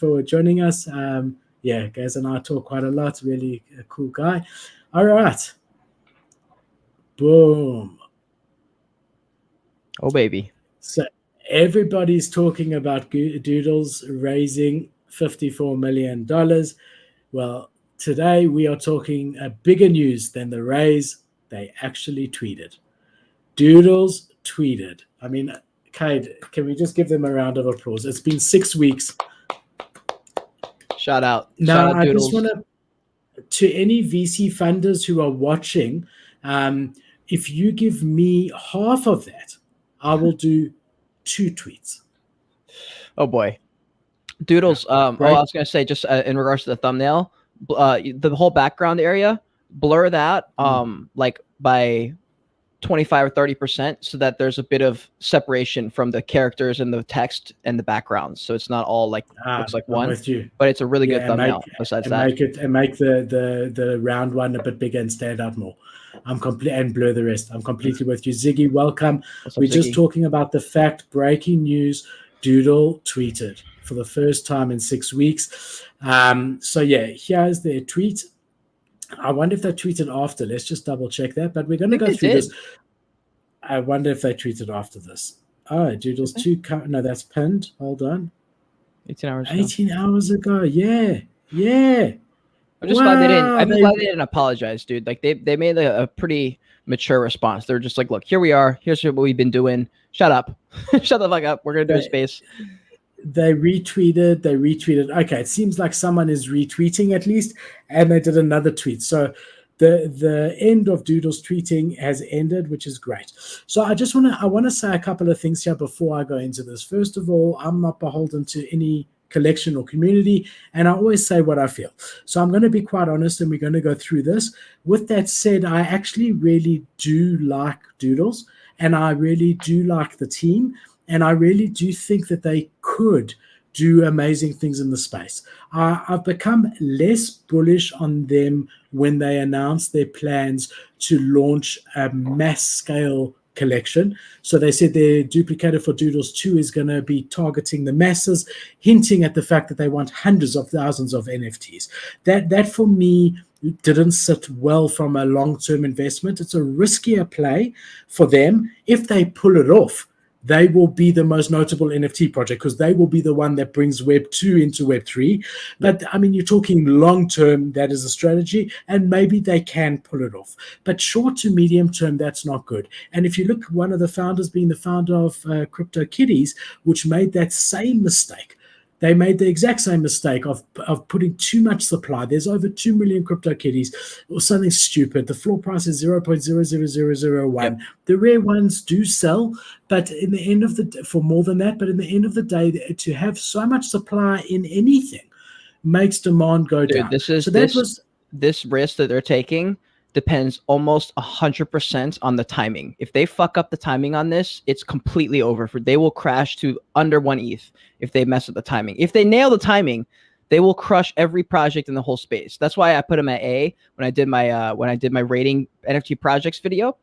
for joining us. Yeah, Gaz and I talk quite a lot. Really a cool guy. All right. Boom. Oh, baby. So everybody's talking about Doodles raising $54 million. Well, today we are talking a bigger news than the raise. They actually tweeted. Doodles tweeted. I mean, Cade, can we just give them a round of applause? It's been 6 weeks. Shout out. Now, Shout out I Doodles. just want to any VC funders who are watching, if you give me half of that, I will do 2 tweets. Oh boy, Doodles. I Right. was gonna say just in regards to the thumbnail, the whole background area, blur that like by 25 or 30%, so that there's a bit of separation from the characters and the text and the backgrounds, so it's not all like looks like one. With you. But it's a really good thumbnail. Besides that, make the round one a bit bigger and stand out more. And blur the rest. I'm completely with you. Ziggy, welcome. We're just talking about the fact, breaking news, Doodle tweeted for the first time in 6 weeks. So yeah, here's their tweet. I wonder if they tweeted after. Let's just double check that. But we're going to go through this. I wonder if they tweeted after this. Oh, Doodles 2. No, that's pinned. Hold on. 18 hours ago. Yeah. I'm just glad they didn't. I'm glad they didn't apologize, dude. Like they made a pretty mature response. They're just like, look, here we are. Here's what we've been doing. Shut up. Shut the fuck up. We're gonna do a space. They retweeted. Okay, it seems like someone is retweeting at least, and they did another tweet. So the end of Doodles tweeting has ended, which is great. So I want to say a couple of things here before I go into this. First of all, I'm not beholden to any collection or community, and I always say what I feel. So I'm going to be quite honest, and we're going to go through this. With that said, I actually really do like Doodles, and I really do like the team. And I really do think that they could do amazing things in the space. I've become less bullish on them when they announced their plans to launch a mass scale collection. So they said their duplicator for Doodles 2 is going to be targeting the masses, hinting at the fact that they want hundreds of thousands of NFTs. That for me didn't sit well from a long-term investment. It's a riskier play for them. If they pull it off, they will be the most notable NFT project because they will be the one that brings Web 2 into Web 3. But I mean, you're talking long term, that is a strategy, and maybe they can pull it off. But short to medium term, that's not good. And if you look, one of the founders being the founder of CryptoKitties, which made that same mistake. They made the exact same mistake of putting too much supply. There's over 2 million CryptoKitties or something stupid. The floor price is 0.00001. Yep. The rare ones do sell, but in the end of the for more than that. But in the end of the day, to have so much supply in anything makes demand go down. This risk that they're taking depends almost 100% on the timing. If they fuck up the timing on this, it's completely over. They will crash to under 1 ETH if they mess with the timing. If they nail the timing, they will crush every project in the whole space. That's why I put them at A when I did my rating NFT projects video.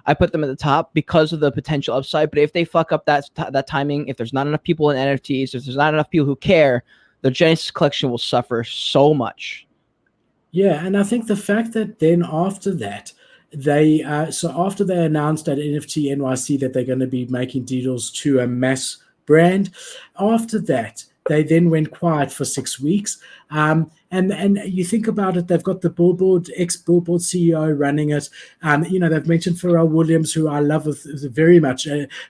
I put them at the top because of the potential upside. But if they fuck up that timing, if there's not enough people in NFTs, if there's not enough people who care, the Genesis collection will suffer so much. Yeah, and I think the fact that then after that, after they announced at NFT NYC that they're going to be making Doodles to a mass brand, after that, they then went quiet for 6 weeks. And you think about it, they've got the ex-Billboard CEO running it. They've mentioned Pharrell Williams, who I love very much.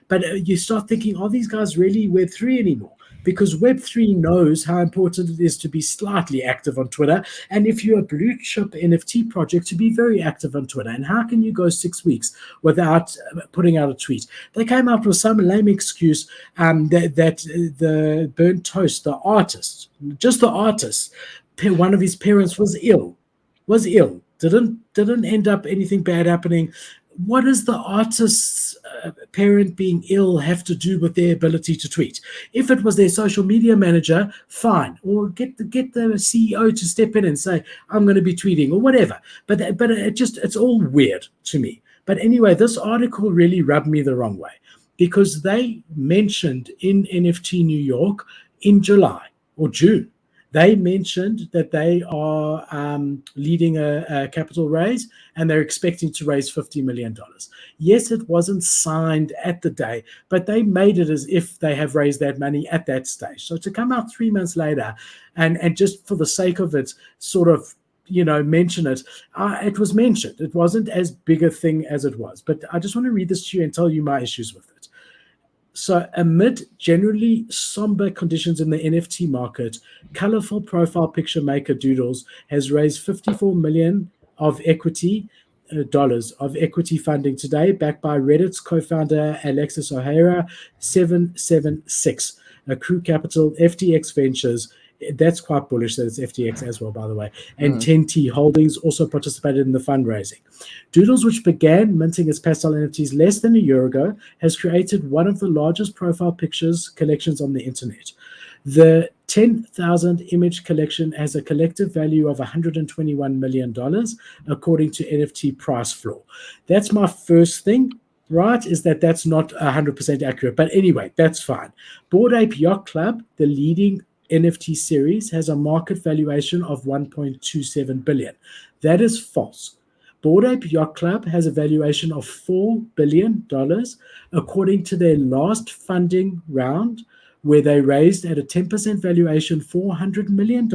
But you start thinking, are these guys really Web3 anymore? Because Web3 knows how important it is to be slightly active on Twitter. And if you're a blue chip NFT project, to be very active on Twitter. And how can you go 6 weeks without putting out a tweet? They came out with some lame excuse that the Burnt Toast, the artist, just the artist, one of his parents was ill. Didn't end up anything bad happening. What does the artist's parent being ill have to do with their ability to tweet? If it was their social media manager, fine, or get the CEO to step in and say, I'm going to be tweeting or whatever. But it's all weird to me. But anyway, this article really rubbed me the wrong way because they mentioned in NFT New York in July or June, They mentioned that they are leading a capital raise, and they're expecting to raise $50 million. Yes, it wasn't signed at the day, but they made it as if they have raised that money at that stage. So to come out 3 months later and just for the sake of it, sort of, mention it. It was mentioned. It wasn't as big a thing as it was. But I just want to read this to you and tell you my issues with it. So amid generally somber conditions in the NFT market, colorful profile picture maker Doodles has raised 54 million of equity dollars of equity funding today, backed by Reddit's co-founder Alexis O'Hara, 776, Crew Capital, FTX Ventures. That's quite bullish that it's FTX as well, by the way. And 10T Holdings also participated in the fundraising. Doodles, which began minting its pastel NFTs less than a year ago, has created one of the largest profile pictures collections on the internet. The 10,000 image collection has a collective value of $121 million, according to NFT Price Floor. That's my first thing, right, is that's not 100% accurate. But anyway, that's fine. Bored Ape Yacht Club, the leading NFT series, has a market valuation of $1.27 billion. That is false. Bored Ape Yacht Club has a valuation of $4 billion, according to their last funding round, where they raised at a 10% valuation $400 million.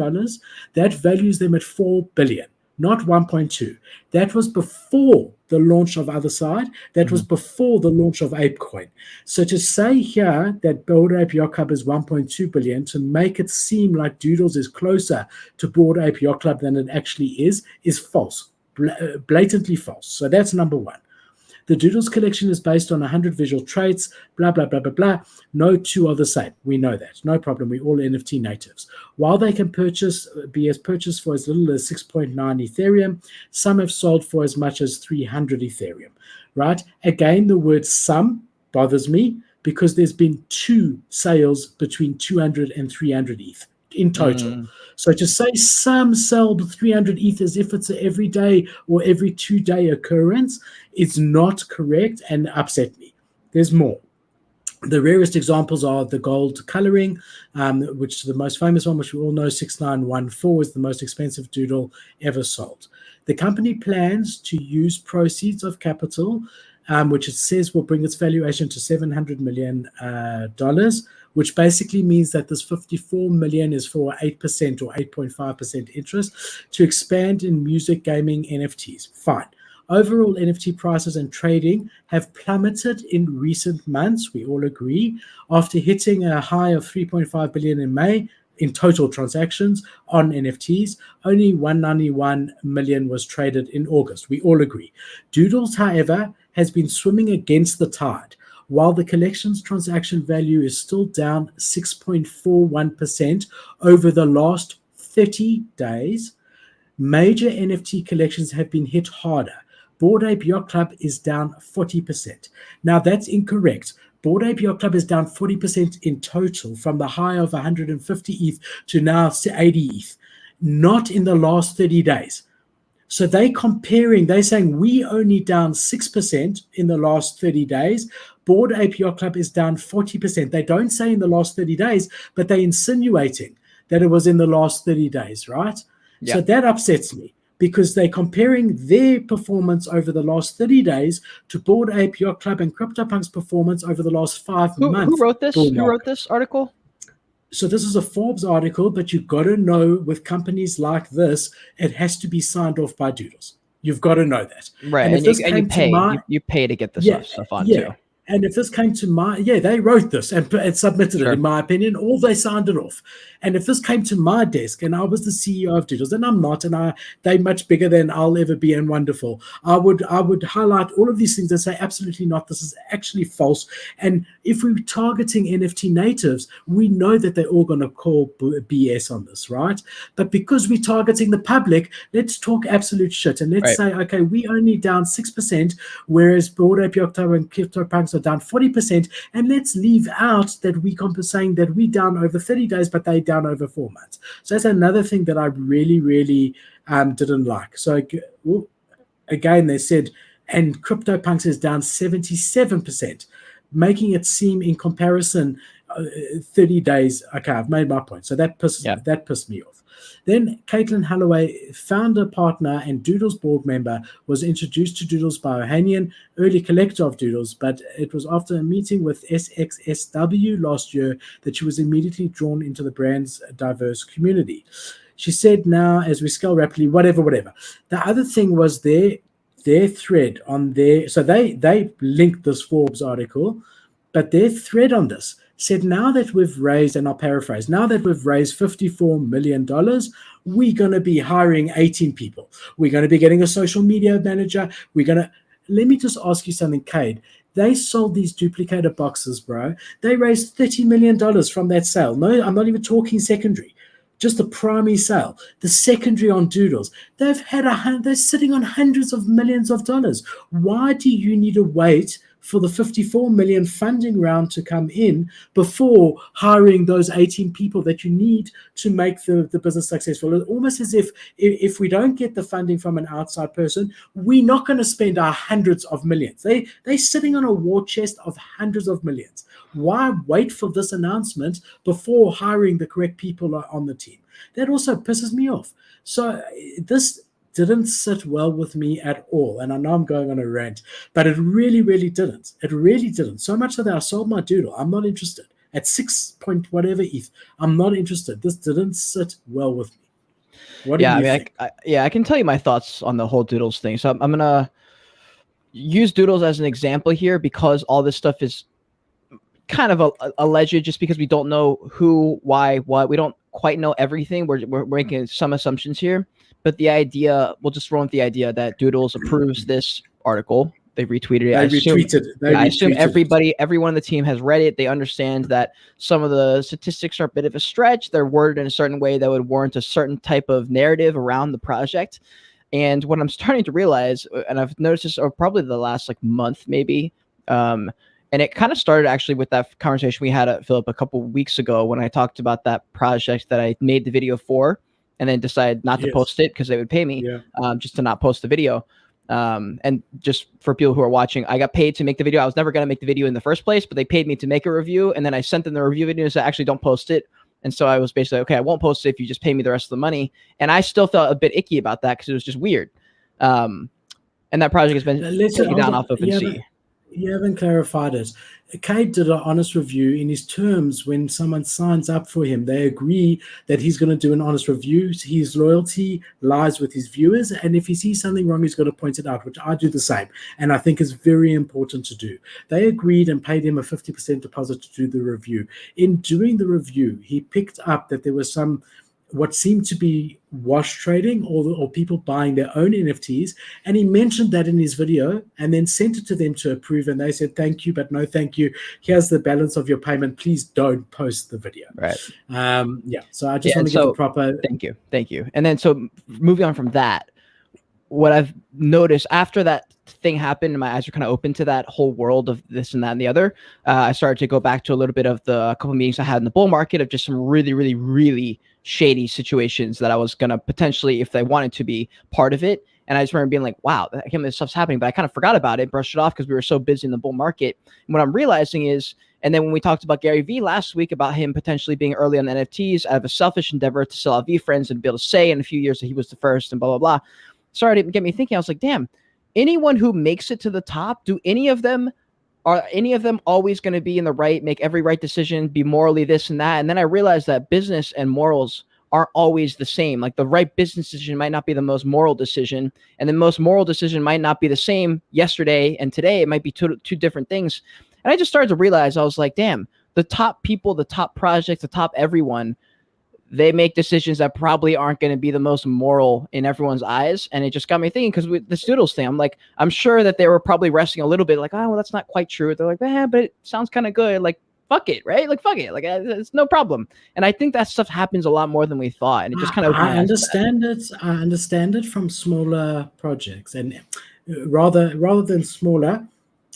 That values them at $4 billion, not 1.2. That was before the launch of Other Side. That was before the launch of ApeCoin. So to say here that Bored Ape Yacht Club is 1.2 billion, to make it seem like Doodles is closer to Bored Ape Yacht Club than it actually is false, blatantly false. So that's number one. The Doodles collection is based on 100 visual traits, blah, blah, blah, blah, blah. No two are the same. We know that. No problem. We're all NFT natives. While they can be purchased for as little as 6.9 Ethereum, some have sold for as much as 300 Ethereum, right? Again, the word some bothers me because there's been 2 sales between 200 and 300 ETH in total. So to say some sell 300 ETH as if it's an everyday or every 2-day occurrence is not correct and upset me. There's more. The rarest examples are the gold coloring, which the most famous one, which we all know, 6914, is the most expensive doodle ever sold. The company plans to use proceeds of capital, which it says will bring its valuation to $700 million, which basically means that this 54 million is for 8% or 8.5% interest to expand in music, gaming, NFTs. Fine. Overall, NFT prices and trading have plummeted in recent months, we all agree, after hitting a high of 3.5 billion in May in total transactions on NFTs. Only 191 million was traded in August. We all agree. Doodles, however, has been swimming against the tide. While the collection's transaction value is still down 6.41% over the last 30 days, major NFT collections have been hit harder. Bored Ape Yacht Club is down 40%. Now, that's incorrect. Bored Ape Yacht Club is down 40% in total from the high of 150 ETH to now 80 ETH, not in the last 30 days. So they're saying we only down 6% in the last 30 days. Bored Ape Yacht Club is down 40%. They don't say in the last 30 days, but they're insinuating that it was in the last 30 days, right? Yeah. So that upsets me because they're comparing their performance over the last 30 days to Bored Ape Yacht Club and CryptoPunk's performance over the last 5 months. Who wrote this? Who wrote this article? So this is a Forbes article, but you've got to know with companies like this, it has to be signed off by Doodles. You've got to know that. Right. And you pay to get this stuff on too. And if this came to they wrote this and submitted it, in my opinion, or they signed it off. And if this came to my desk and I was the CEO of Doodles, and I'm not, and they're much bigger than I'll ever be and wonderful, I would highlight all of these things and say, absolutely not, this is actually false. And if we're targeting NFT natives, we know that they're all going to call BS on this, right? But because we're targeting the public, let's talk absolute shit. And let's say, okay, we only down 6%, whereas Bored Ape Yacht Club and CryptoPunks are down 40%, and let's leave out that we saying that we down over 30 days, but they down over 4 months. So that's another thing that I really, really didn't like. So again, they said, and CryptoPunks is down 77%, making it seem in comparison 30 days. Okay, I've made my point. So that pissed me off. Then Caitlin Holloway, founder, partner, and Doodles board member, was introduced to Doodles by Ohanian, early collector of Doodles, but it was after a meeting with SXSW last year that she was immediately drawn into the brand's diverse community. She said, now, as we scale rapidly, whatever. The other thing was their thread on their, so they linked this Forbes article, but their thread on this said, now that we've raised, and I'll paraphrase, now that we've raised $54 million, we're going to be hiring 18 people. We're going to be getting a social media manager. Let me just ask you something, Cade. They sold these duplicated boxes, bro. They raised $30 million from that sale. No, I'm not even talking secondary. Just the primary sale, the secondary on Doodles. They're sitting on hundreds of millions of dollars. Why do you need to wait for the 54 million funding round to come in before hiring those 18 people that you need to make the business successful? It's almost as if we don't get the funding from an outside person, we're not going to spend our hundreds of millions. They're sitting on a war chest of hundreds of millions. Why wait for this announcement before hiring the correct people on the team? That also pisses me off. So this didn't sit well with me at all. And I know I'm going on a rant, but it really, really didn't. It really didn't. So much so that I sold my Doodle. I'm not interested. At 6 point whatever ETH, I'm not interested. This didn't sit well with me. What do you think? I can tell you my thoughts on the whole Doodles thing. So I'm going to use Doodles as an example here because all this stuff is kind of alleged just because we don't know who, why, what. We don't quite know everything. We're making some assumptions here. But the idea, we'll just roll with the idea that Doodles approves this article. They retweeted it. I assume everyone on the team has read it. They understand that some of the statistics are a bit of a stretch. They're worded in a certain way that would warrant a certain type of narrative around the project. And what I'm starting to realize, and I've noticed this over probably the last month, maybe, and it kind of started actually with that conversation we had at Philip a couple of weeks ago when I talked about that project that I made the video for. And then decided not to post it because they would pay me just to not post the video. And just for people who are watching, I got paid to make the video. I was never going to make the video in the first place, but they paid me to make a review. And then I sent them the review video and said, actually, don't post it. And so I was basically, okay, I won't post it if you just pay me the rest of the money. And I still felt a bit icky about that because it was just weird. And that project has been taken down off OpenSea. You haven't clarified it. Cade did an honest review in his terms. When someone signs up for him, they agree that he's going to do an honest review. His loyalty lies with his viewers. And if he sees something wrong, he's going to point it out, which I do the same. And I think is very important to do. They agreed and paid him a 50% deposit to do the review. In doing the review, he picked up that there was some what seemed to be wash trading or people buying their own NFTs. And he mentioned that in his video and then sent it to them to approve. And they said, thank you, but no, thank you. Here's the balance of your payment. Please don't post the video. Right. So I just want to give a proper. Thank you. And then, so moving on from that, what I've noticed after that thing happened and my eyes were kind of open to that whole world of this and that and the other, I started to go back to a little bit of the couple of meetings I had in the bull market of just some really, really, really shady situations that I was going to potentially, if they wanted to be part of it. And I just remember being like, wow, I can't believe this stuff's happening, but I kind of forgot about it, brushed it off because we were so busy in the bull market. And what I'm realizing is, and then when we talked about Gary Vee last week about him potentially being early on the NFTs out of a selfish endeavor to sell out VeeFriends and be able to say in a few years that he was the first and blah, blah, blah, started to get me thinking. I was like, damn, anyone who makes it to the top, are any of them always going to be in the right, make every right decision, be morally this and that? And then I realized that business and morals aren't always the same. Like the right business decision might not be the most moral decision, and the most moral decision might not be the same yesterday and today. It might be two different things. And I just started to realize, I was like, damn, the top people, the top projects, the top everyone, they make decisions that probably aren't going to be the most moral in everyone's eyes. And it just got me thinking, because with the Doodles thing, I'm like, I'm sure that they were probably wrestling a little bit like, oh, well, that's not quite true. They're like, but it sounds kind of good. Like, fuck it, right? Like, fuck it. Like, it's no problem. And I think that stuff happens a lot more than we thought. And it just kind of, I understand it from smaller projects, and rather than smaller,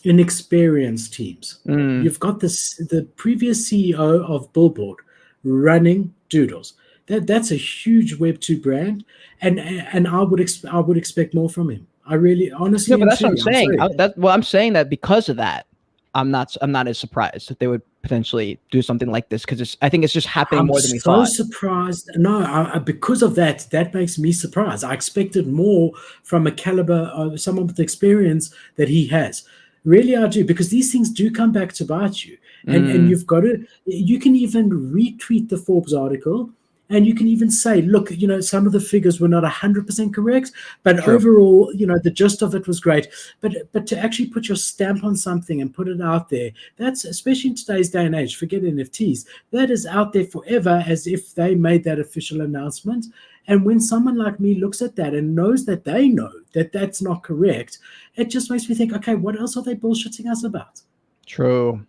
inexperienced teams. You've got the previous CEO of Billboard running Doodles. That's a huge Web2 brand, and I would expect more from him. I really, honestly, but that's what I'm saying. I'm saying that because of that. I'm not as surprised that they would potentially do something like this, because I think it's just happening I'm more than we so thought. surprised. No, because of that, that makes me surprised. I expected more from a caliber of someone with experience that he has. Really, I do, because these things do come back to bite you. And Mm, you've got to, you can even retweet the Forbes article, and you can even say, look, some of the figures were not 100% correct, but true. overall, the gist of it was great. But to actually put your stamp on something and put it out there, that's, especially in today's day and age, forget NFTs, that is out there forever, as if they made that official announcement. And when someone like me looks at that and knows that they know that that's not correct, it just makes me think, okay, what else are they bullshitting us about? True.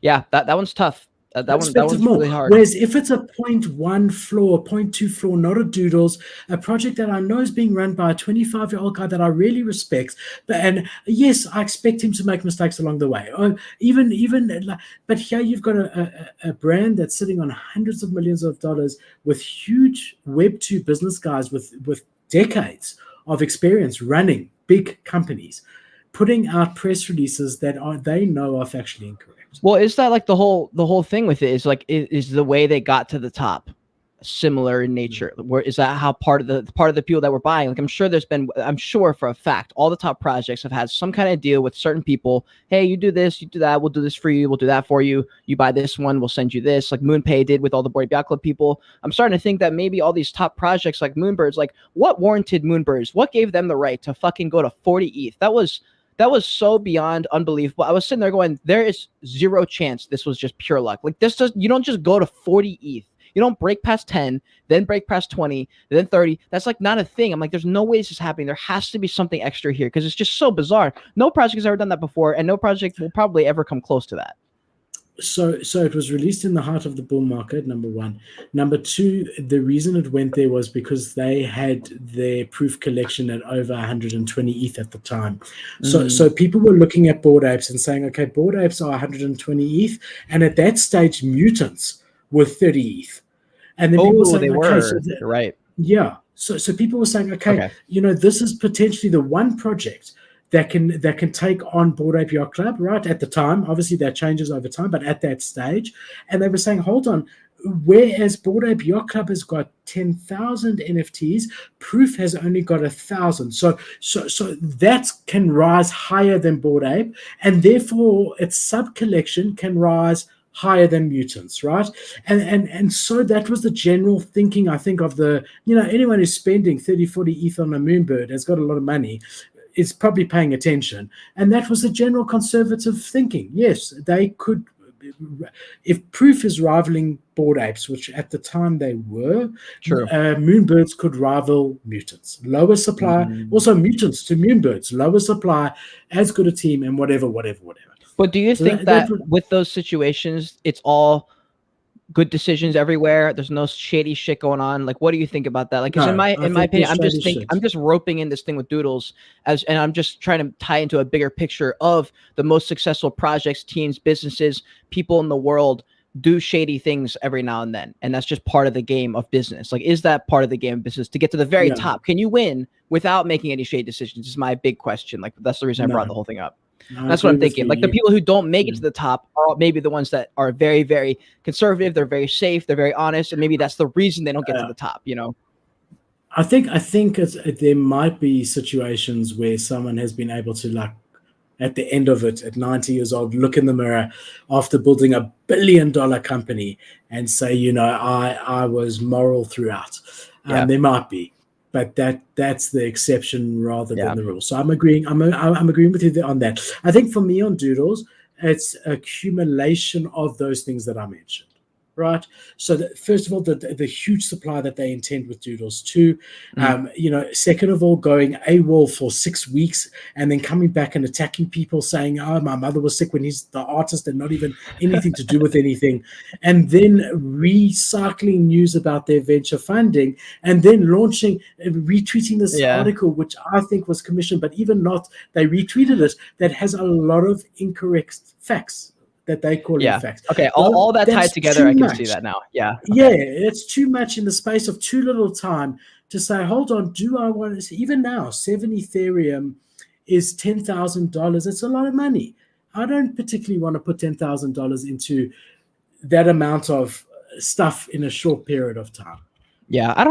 Yeah, that one's tough. That Perspective one's more. really hard. Whereas if it's a 0.1 floor, 0.2 floor, not a Doodles, a project that I know is being run by a 25-year-old guy that I really respect, and yes, I expect him to make mistakes along the way. Or but here you've got a brand that's sitting on hundreds of millions of dollars with huge Web2 business guys with decades of experience running big companies, putting out press releases that they know are factually incorrect. Well, is that like the whole thing with it is like, is the way they got to the top similar in nature? Where is that how part of the people that were buying? Like, I'm sure for a fact all the top projects have had some kind of deal with certain people. Hey, you do this, you do that, we'll do this for you, we'll do that for you. You buy this one, we'll send you this. Like MoonPay did with all the Bored Ape Yacht Club people. I'm starting to think that maybe all these top projects like Moonbirds, like what warranted Moonbirds? What gave them the right to fucking go to 40 ETH? That was so beyond unbelievable. I was sitting there going, there is zero chance this was just pure luck. Like you don't just go to 40 ETH. You don't break past 10, then break past 20, then 30. That's like not a thing. I'm like, there's no way this is happening. There has to be something extra here, because it's just so bizarre. No project has ever done that before, and no project will probably ever come close to that. So it was released in the heart of the bull market, number one. Number two, the reason it went there was because they had their proof collection at over 120 ETH at the time. So people were looking at Bored Apes and saying, okay, Bored Apes are 120 ETH, and at that stage, mutants were 30 ETH. And then people were saying, they okay, were. You're right. yeah. So people were saying, okay, this is potentially the one project that can take on Bored Ape Yacht Club, right? At the time, obviously that changes over time, but at that stage, and they were saying, hold on, whereas Bored Ape Yacht Club has got 10,000 NFTs, Proof has only got 1,000. So that can rise higher than Bored Ape, and therefore its sub collection can rise higher than mutants, right? And so that was the general thinking, I think, of anyone who's spending 30, 40 ETH on a Moonbird has got a lot of money, is probably paying attention. And that was the general conservative thinking. Yes, they could, if Proof is rivaling Bored Apes, which at the time they were, True. Moonbirds could rival mutants. Lower supply, also mutants to Moonbirds, lower supply, as good a team, and whatever. But do you think that with those situations, it's all good decisions everywhere? There's no shady shit going on. Like, what do you think about that? Like, because in my opinion, I'm just roping in this thing with Doodles and I'm just trying to tie into a bigger picture of the most successful projects, teams, businesses, people in the world do shady things every now and then, and that's just part of the game of business. Like, is that part of the game of business to get to the very top? Can you win without making any shady decisions? Is my big question. Like, that's the reason I brought the whole thing up. That's what I'm thinking. Like, the people who don't make it to the top are maybe the ones that are very, very conservative. They're very safe. They're very honest. And maybe that's the reason they don't get to the top, I think there might be situations where someone has been able to, like, at the end of it, at 90 years old, look in the mirror after building $1 billion company and say, I was moral throughout. There might be. But that's the exception rather than the rule. So I'm agreeing. I'm agreeing with you on that. I think for me on Doodles, it's accumulation of those things that I mentioned, right? So first of all, the huge supply that they intend with Doodles. Two, second of all, going AWOL for 6 weeks and then coming back and attacking people, saying, "Oh, my mother was sick," when he's the artist and not even anything to do with anything, and then recycling news about their venture funding, and then retweeting this article, which I think was commissioned, but even not, they retweeted it, that has a lot of incorrect facts that they call facts. Okay, all that tied together, I can see that now. Yeah. Okay. Yeah, it's too much in the space of too little time to say, hold on, do I want to see? Even now, 7 Ethereum is $10,000. It's a lot of money. I don't particularly want to put $10,000 into that amount of stuff in a short period of time. Yeah, I don't have